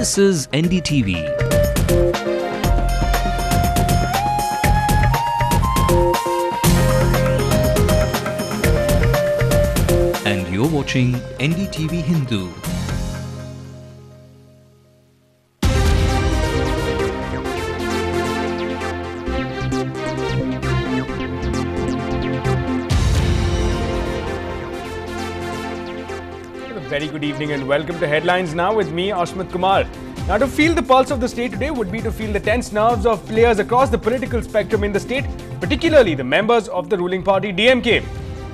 This is NDTV. And you're watching NDTV Hindu. Very good evening and welcome to Headlines Now with me, Ashmit Kumar. Now, to feel the pulse of the state today would be to feel the tense nerves of players across the political spectrum in the state, particularly the members of the ruling party DMK.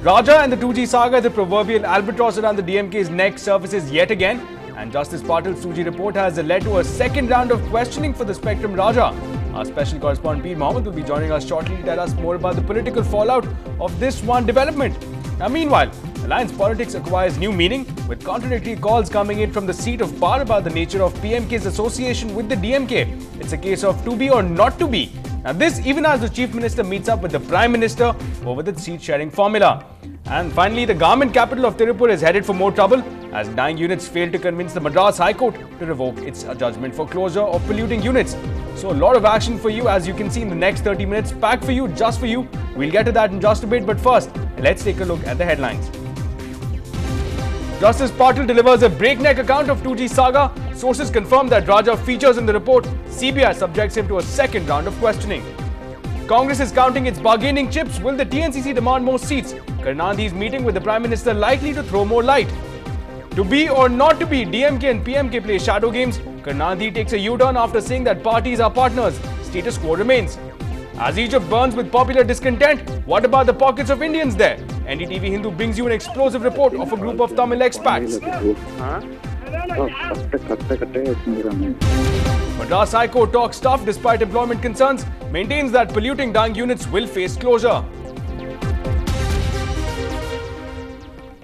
Raja and the 2G saga, the proverbial albatross around the DMK's neck, surfaces yet again, and Justice Patil's 2G report has led to a second round of questioning for the Spectrum Raja. Our special correspondent Peer Mohammed will be joining us shortly to tell us more about the political fallout of this one development. Now, meanwhile, alliance politics acquires new meaning, with contradictory calls coming in from the seat of power about the nature of PMK's association with the DMK. It's a case of to be or not to be. Now, this even as the Chief Minister meets up with the Prime Minister over the seat-sharing formula. And finally, the government capital of Tirupur is headed for more trouble as dying units failed to convince the Madras High Court to revoke its judgment for closure of polluting units. So a lot of action for you, as you can see in the next 30 minutes, packed for you, just for you. We'll get to that in just a bit, but first, let's take a look at the headlines. Justice Patil delivers a breakneck account of 2G saga. Sources confirm that Raja features in the report. CBI subjects him to a second round of questioning. Congress is counting its bargaining chips. Will the TNCC demand more seats? Karunanidhi's meeting with the Prime Minister likely to throw more light. To be or not to be, DMK and PMK play shadow games. Karunanidhi takes a U-turn after saying that parties are partners. Status quo remains. As Egypt burns with popular discontent, what about the pockets of Indians there? NDTV Hindu brings you an explosive report of a group of Tamil expats. Madras High Court talks tough despite employment concerns, maintains that polluting dung units will face closure.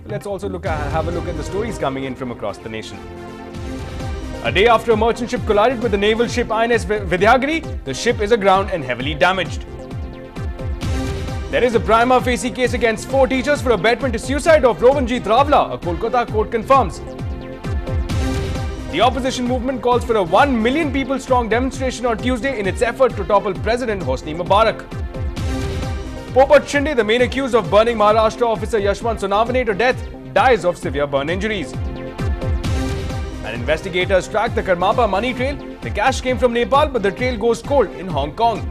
Let's also have a look at the stories coming in from across the nation. A day after a merchant ship collided with the naval ship INS Vidyagiri, the ship is aground and heavily damaged. There is a prima facie case against 4 teachers for abetment to suicide of Rowanjeet Ravla, a Kolkata court confirms. The opposition movement calls for a 1 million people strong demonstration on Tuesday in its effort to topple President Hosni Mubarak. Popat Shinde, the main accused of burning Maharashtra officer Yashwant Sonavane to death, dies of severe burn injuries. And investigators track the Karmapa money trail. The cash came from Nepal, but the trail goes cold in Hong Kong.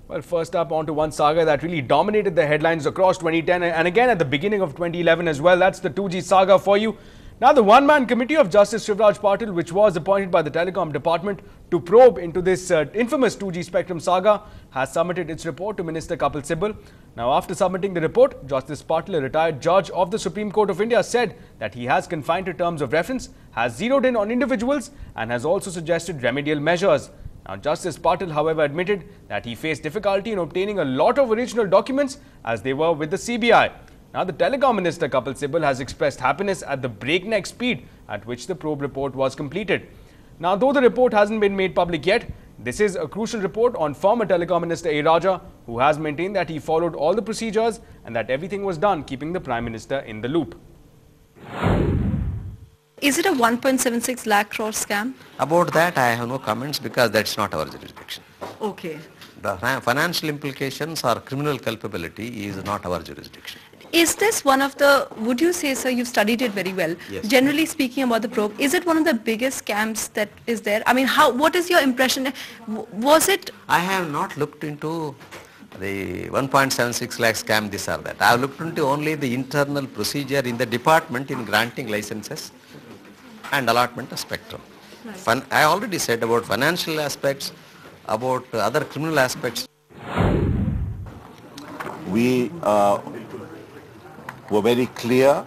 Well, first up, on to one saga that really dominated the headlines across 2010 and again at the beginning of 2011 as well. That's the 2G saga for you. Now, the one-man committee of Justice Shivraj Patil, which was appointed by the Telecom Department to probe into this infamous 2G spectrum saga, has submitted its report to Minister Kapil Sibal. Now, after submitting the report, Justice Patil, a retired judge of the Supreme Court of India, said that he has confined to terms of reference, has zeroed in on individuals and has also suggested remedial measures. Now, Justice Patil, however, admitted that he faced difficulty in obtaining a lot of original documents as they were with the CBI. Now, the Telecom Minister Kapil Sibal has expressed happiness at the breakneck speed at which the probe report was completed. Now, though the report hasn't been made public yet, this is a crucial report on former Telecom Minister A. Raja, who has maintained that he followed all the procedures and that everything was done keeping the Prime Minister in the loop. Is it a 1.76 lakh crore scam? About that, I have no comments because that's not our jurisdiction. Okay. The financial implications or criminal culpability is not our jurisdiction. Is this one of the, would you say, sir, you've studied it very well. Yes. Generally speaking about the probe, is it one of the biggest scams that is there? I mean, what is your impression? Was it? I have not looked into the 1.76 lakh scam, this or that. I have looked into only the internal procedure in the department in granting licenses and allotment of spectrum. Right. I already said about financial aspects, about other criminal aspects. We were very clear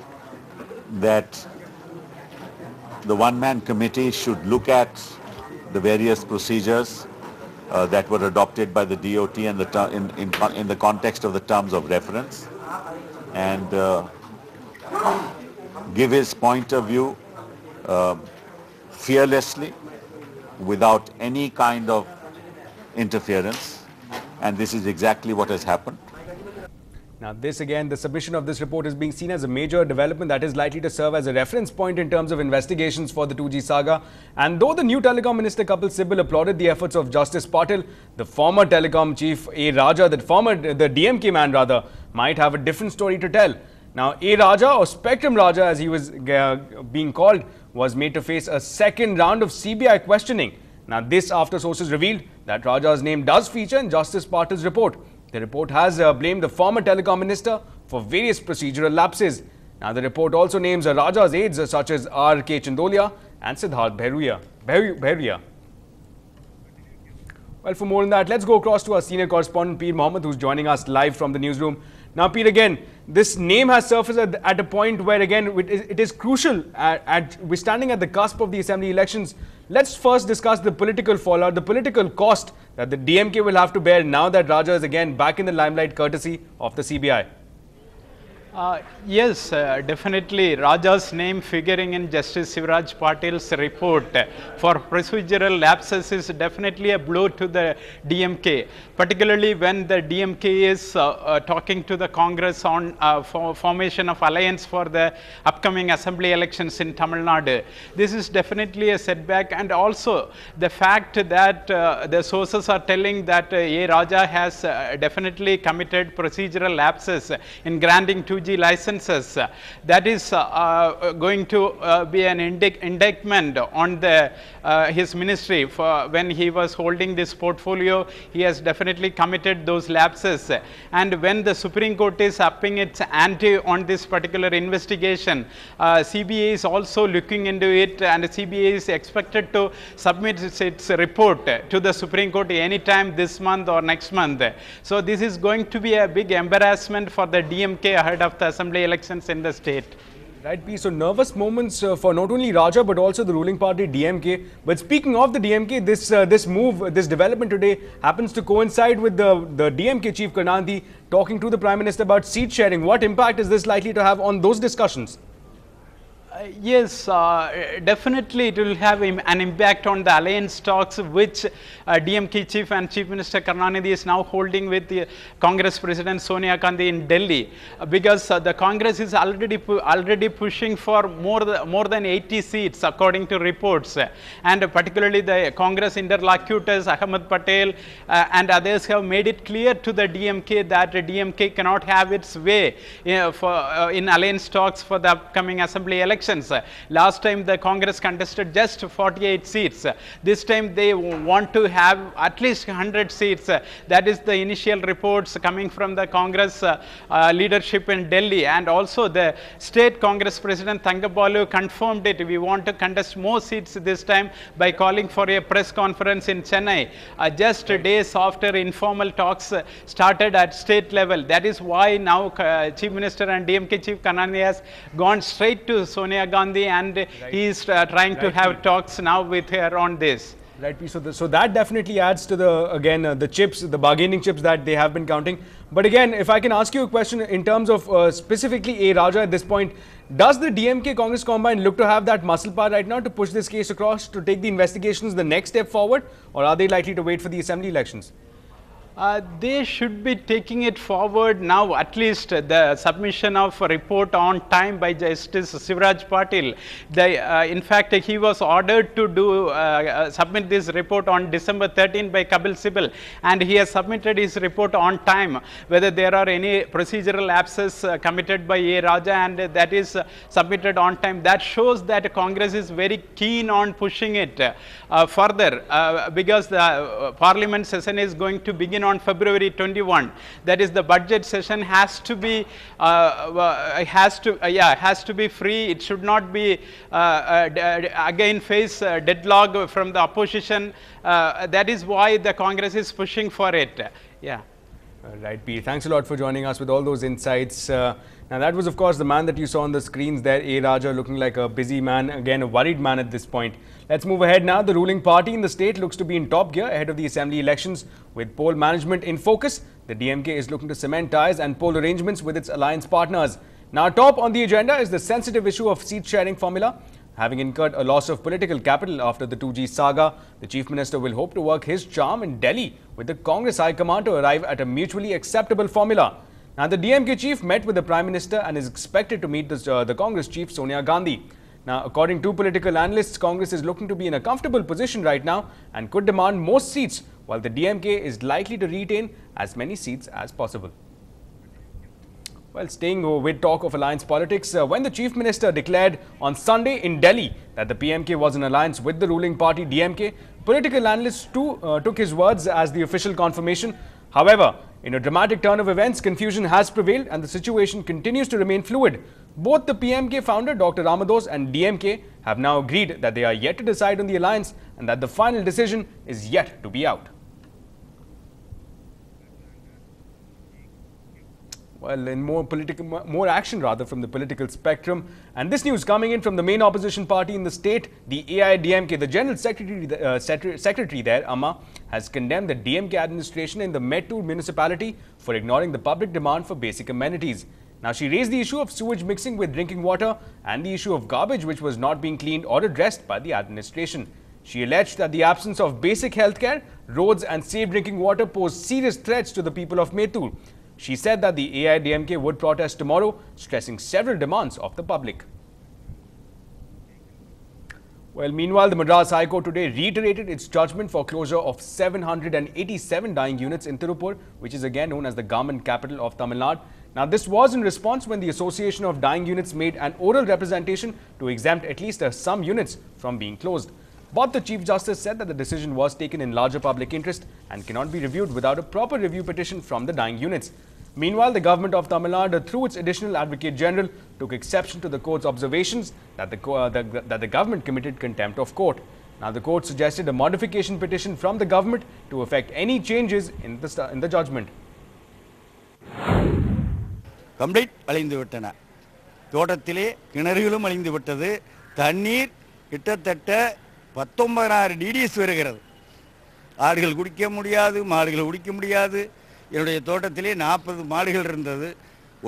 that the one-man committee should look at the various procedures that were adopted by the DOT and in the context of the terms of reference and give his point of view fearlessly without any kind of interference, and this is exactly what has happened. Now this again, the submission of this report is being seen as a major development that is likely to serve as a reference point in terms of investigations for the 2G saga. And though the new telecom minister Kapil Sibal applauded the efforts of Justice Patil, the former telecom chief A. Raja, the DMK man rather, might have a different story to tell. Now A. Raja, or Spectrum Raja as he was being called, was made to face a second round of CBI questioning. Now this after sources revealed that Raja's name does feature in Justice Patil's report. The report has blamed the former telecom minister for various procedural lapses. Now, the report also names Raja's aides such as R.K. Chandolia and Siddharth Bhairia. Well, for more on that, let's go across to our senior correspondent, Peer Mohammed, who's joining us live from the newsroom. Now, Peer, again, this name has surfaced at a point where, again, it is crucial. We're standing at the cusp of the assembly elections. Let's first discuss the political fallout, the political cost that the DMK will have to bear now that Raja is again back in the limelight courtesy of the CBI. Yes, definitely Raja's name figuring in Justice Sivaraj Patil's report for procedural lapses is definitely a blow to the DMK, particularly when the DMK is talking to the Congress on formation of alliance for the upcoming assembly elections in Tamil Nadu. This is definitely a setback, and also the fact that the sources are telling that A. Raja has definitely committed procedural lapses in granting 2G licenses. That is going to be an indictment on the his ministry. For when he was holding this portfolio, he has definitely committed those lapses. And when the Supreme Court is upping its ante on this particular investigation, CBI is also looking into it, and CBI is expected to submit its report to the Supreme Court anytime this month or next month. So this is going to be a big embarrassment for the DMK ahead of the assembly elections in the state. Right, P. So nervous moments for not only Raja but also the ruling party DMK. But speaking of the DMK, this development today happens to coincide with the DMK chief Karunanidhi talking to the Prime Minister about seat sharing. What impact is this likely to have on those discussions? Yes, definitely it will have an impact on the alliance talks which DMK chief and Chief Minister Karunanidhi is now holding with the Congress President Sonia Gandhi in Delhi, because the Congress is already pushing for more than 80 seats according to reports, and particularly the Congress interlocutors Ahmed Patel and others have made it clear to the DMK that DMK cannot have its way in alliance talks for the upcoming assembly elections. Last time the Congress contested just 48 seats. This time they want to have at least 100 seats. That is the initial reports coming from the Congress leadership in Delhi, and also the state Congress President Thangabalu confirmed it. We want to contest more seats this time by calling for a press conference in Chennai just days after informal talks started at state level. That is why now Chief Minister and DMK Chief Karunanidhi has gone straight to Sonia Gandhi, and he is trying to have talks now with her on this. Right, so that definitely adds to the bargaining chips that they have been counting. But again, if I can ask you a question in terms of specifically A. Raja at this point, does the DMK Congress combine look to have that muscle power right now to push this case across, to take the investigations the next step forward, or are they likely to wait for the assembly elections? They should be taking it forward now, at least the submission of a report on time by Justice Sivaraj Patil. In fact, he was ordered to submit this report on December 13 by Kapil Sibal, and he has submitted his report on time. Whether there are any procedural lapses committed by A. Raja, and that is submitted on time, that shows that Congress is very keen on pushing it further, because the Parliament session is going to begin on February 21. That is, the budget session has to be free. It should not be again face deadlock from the opposition. That is why the Congress is pushing for it. Yeah. Right, P. Thanks a lot for joining us with all those insights. Now, that was, of course, the man that you saw on the screens there, A. Raja, looking like a busy man, again, a worried man at this point. Let's move ahead now. The ruling party in the state looks to be in top gear ahead of the assembly elections. With poll management in focus, the DMK is looking to cement ties and poll arrangements with its alliance partners. Now, top on the agenda is the sensitive issue of seat sharing formula. Having incurred a loss of political capital after the 2G saga, the Chief Minister will hope to work his charm in Delhi with the Congress High Command to arrive at a mutually acceptable formula. Now, the DMK chief met with the Prime Minister and is expected to meet the Congress chief Sonia Gandhi. Now, according to political analysts, Congress is looking to be in a comfortable position right now and could demand most seats, while the DMK is likely to retain as many seats as possible. Well, staying with talk of alliance politics, when the Chief Minister declared on Sunday in Delhi that the PMK was in alliance with the ruling party DMK, political analysts too took his words as the official confirmation. However, in a dramatic turn of events, confusion has prevailed and the situation continues to remain fluid. Both the PMK founder Dr. Ramados and DMK have now agreed that they are yet to decide on the alliance and that the final decision is yet to be out. Well, in more action rather from the political spectrum, and this news coming in from the main opposition party in the state, the AIDMK. The General Secretary there, Amma, has condemned the DMK administration in the Mettur municipality for ignoring the public demand for basic amenities. Now, she raised the issue of sewage mixing with drinking water and the issue of garbage which was not being cleaned or addressed by the administration. She alleged that the absence of basic healthcare, roads and safe drinking water pose serious threats to the people of Mettur. She said that the AIDMK would protest tomorrow, stressing several demands of the public. Well, meanwhile, the Madras High Court today reiterated its judgment for closure of 787 dying units in Tirupur, which is again known as the government capital of Tamil Nadu. Now, this was in response when the Association of Dying Units made an oral representation to exempt at least some units from being closed. But the Chief Justice said that the decision was taken in larger public interest and cannot be reviewed without a proper review petition from the dying units. Meanwhile, the government of Tamil Nadu, through its additional Advocate General, took exception to the court's observations that the government committed contempt of court. Now, the court suggested a modification petition from the government to effect any changes in the judgment. Complete அழிந்து விட்டன. தோட்டத்திலே கிணறுகளும் அழிந்து விட்டது. தண்ணீர் கிட்டத்தட்ட 19,000 TDS வருகிறது. ஆடுகள் குடிக்க முடியாது, மாடுகள் குடிக்க முடியாது. என்னுடைய தோட்டத்திலே 40 மாடுகள் இருந்தது,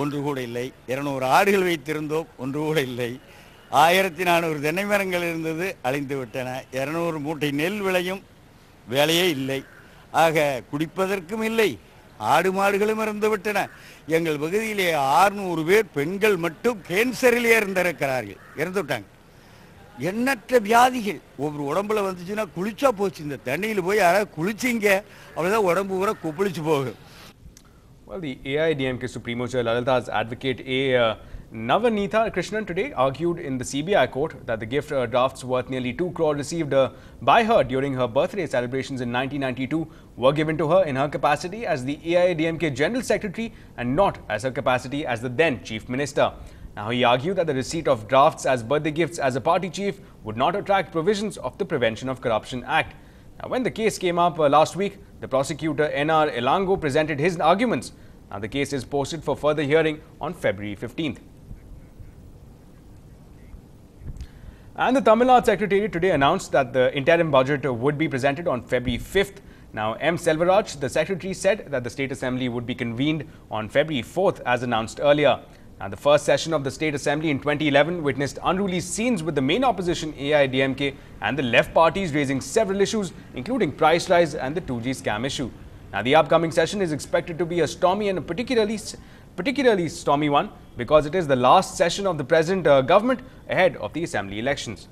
ஒன்று கூட இல்லை. 200 ஆடுகள் வைத்திருந்தோம், ஒன்று கூட இல்லை. 1400 தென்னை மரங்கள் இருந்தது, அழிந்து விட்டன. 200 மூட்டை நெல் விளையும் வேலையே இல்லை. ஆக குடிப்பதற்கும் இல்லை, ஆடு மாடுகளும் இறந்து விட்டன. எங்கள் பகுதியிலே 600 பேர் பெண்கள் மட்டும் கேன்சரிலே இறந்திருக்கிறார்கள், இறந்து விட்டாங்க. எண்ணற்ற வியாதிகள் ஒவ்வொரு உடம்புல வந்துச்சுன்னா குளிச்சா போச்சு. இந்த தண்ணியில் போய் யாராவது குளிச்சிங்க அவ்வளோதான் உடம்பு பூரா குப்பிளிச்சு போகும். Well, the AIDMK Supremo Chair Lalita's advocate A. Navanitha Krishnan today argued in the CBI court that the gift drafts worth nearly 2 crore received by her during her birthday celebrations in 1992 were given to her in her capacity as the AIDMK General Secretary and not as her capacity as the then Chief Minister. Now, he argued that the receipt of drafts as birthday gifts as a party chief would not attract provisions of the Prevention of Corruption Act. Now, when the case came up last week, the prosecutor N.R. Elango presented his arguments. Now, the case is posted for further hearing on February 15th. And the Tamil Nadu Secretariat today announced that the interim budget would be presented on February 5th. Now, M. Selvaraj, the Secretary, said that the State Assembly would be convened on February 4th as announced earlier. Now, the first session of the State Assembly in 2011 witnessed unruly scenes with the main opposition AIDMK and the left parties raising several issues including price rise and the 2G scam issue. Now, the upcoming session is expected to be a stormy and a particularly stormy one because it is the last session of the present government ahead of the Assembly elections.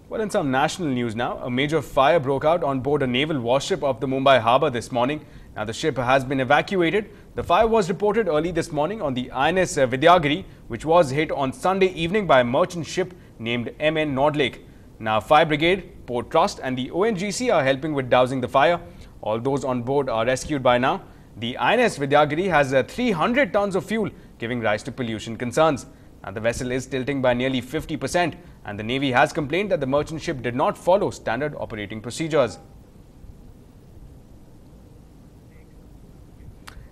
Well, in some national news now, a major fire broke out on board a naval warship of the Mumbai harbour this morning. Now, the ship has been evacuated. The fire was reported early this morning on the INS Vidyagiri, which was hit on Sunday evening by a merchant ship named MN Nordlake. Now, Fire Brigade, Port Trust and the ONGC are helping with dousing the fire. All those on board are rescued by now. The INS Vidyagiri has 300 tons of fuel, giving rise to pollution concerns. Now, the vessel is tilting by nearly 50% and the Navy has complained that the merchant ship did not follow standard operating procedures.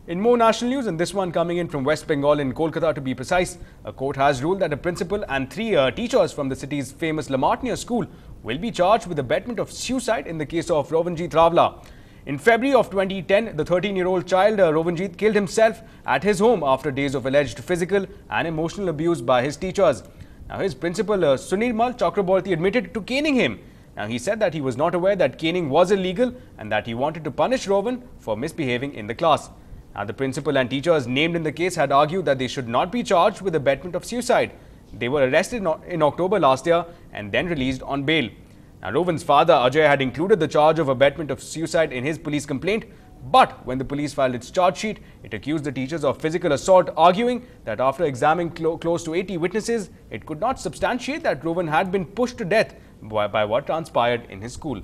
In more national news, and this one coming in from West Bengal in Kolkata to be precise, a court has ruled that a principal and 3 teachers from the city's famous Lamartine school will be charged with abetment of suicide in the case of Rowanjit Rawla. In February of 2010, the 13-year-old child Rowanjit killed himself at his home after days of alleged physical and emotional abuse by his teachers. Now, his principal Sunirmal Chakraborty admitted to caning him. Now, he said that he was not aware that caning was illegal and that he wanted to punish Rowan for misbehaving in the class. Now, the principal and teachers named in the case had argued that they should not be charged with abetment of suicide. They were arrested in October last year and then released on bail. Now, Rowan's father, Ajay, had included the charge of abetment of suicide in his police complaint, but when the police filed its charge sheet, it accused the teachers of physical assault, arguing that after examining close to 80 witnesses, it could not substantiate that Rowan had been pushed to death by what transpired in his school.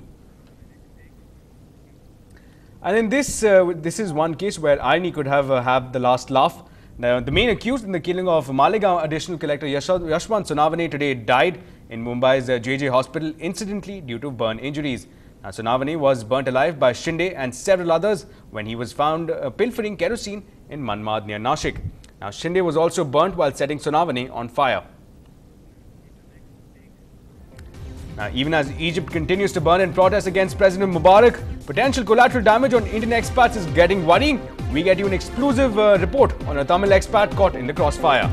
And in this is one case where irony could have the last laugh. Now, the main accused in the killing of Malegaon Additional Collector Yashwant Sonavane today died in Mumbai's JJ Hospital, incidentally due to burn injuries. Now, Sonavane was burnt alive by Shinde and several others when he was found pilfering kerosene in Manmad near Nashik. Now, Shinde was also burnt while setting Sonavane on fire. Now, even as Egypt continues to burn in protest against President Mubarak, potential collateral damage on Indian expats is getting worrying. We get you an exclusive report on a Tamil expat caught in the crossfire.